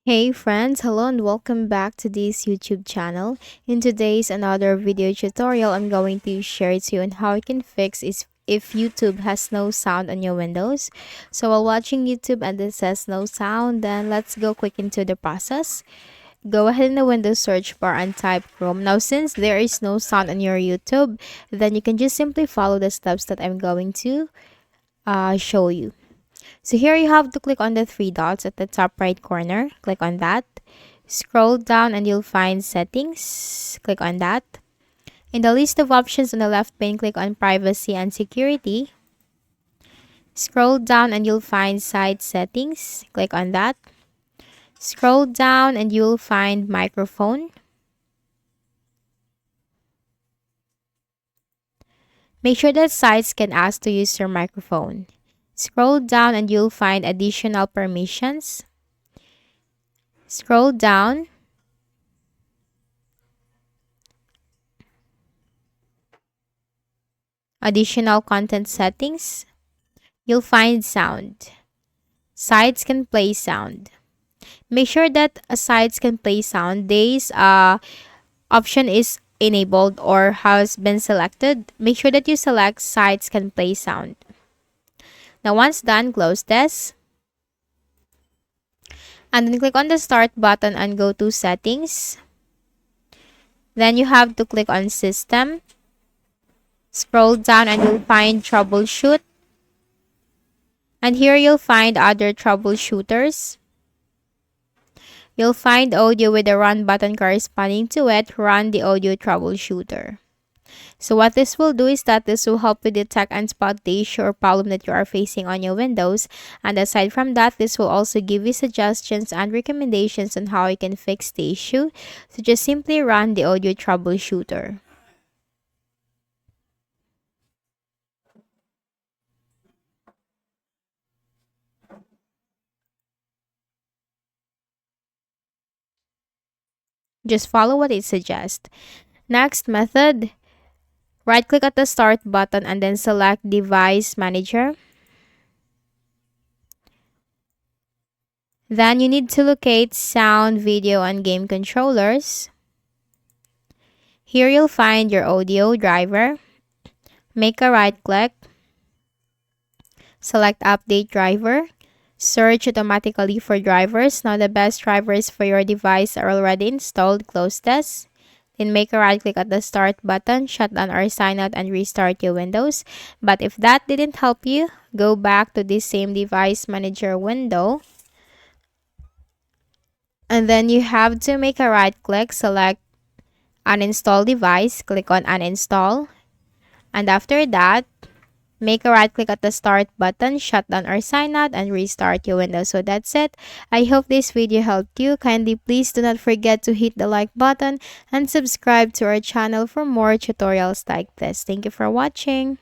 Hey friends, hello and welcome back to this YouTube channel. In today's another video tutorial, I'm going to share to you on how you can fix is if YouTube has no sound on your windows. So while watching YouTube and it says no sound, then let's go quick into the process. Go ahead in the Windows search bar and type Chrome. Now since there is no sound on your YouTube, then you can just simply follow the steps that I'm going to show you. So here you have to click on the three dots at the top right corner. Click on that. Scroll down and you'll find settings. Click on that. In the list of options on the left pane, click on privacy and security. Scroll down and you'll find site settings. Click on that. Scroll down and you'll find microphone. Make sure that sites can ask to use your microphone. Scroll down and you'll find additional permissions. Scroll down. Additional content settings. You'll find sound. Sites can play sound. Make sure that sites can play sound. This option is enabled or has been selected. Make sure that you select sites can play sound. Now once done, close this. And then click on the start button and go to settings. Then you have to click on system. Scroll down and you'll find troubleshoot. And here you'll find other troubleshooters. You'll find audio with the run button corresponding to it. Run the audio troubleshooter. So what this will do is that this will help you detect and spot the issue or problem that you are facing on your Windows. And aside from that, this will also give you suggestions and recommendations on how you can fix the issue. So just simply run the audio troubleshooter. Just follow what it suggests. Next method, right click at the start button and then select device manager. Then you need to locate sound, video, and game controllers. Here you'll find your audio driver. Make a right click. Select update driver. Search automatically for drivers. Now the best drivers for your device are already installed. Close this. Then make a right click at the start button, shut down or sign out and restart your Windows. But if that didn't help you, go back to this same device manager window. And then you have to make a right click, select uninstall device, click on uninstall. And after that, make a right click at the start button, shut down or sign out and restart your Windows. So that's it. I hope this video helped you. Kindly please do not forget to hit the like button and subscribe to our channel for more tutorials like this. Thank you for watching.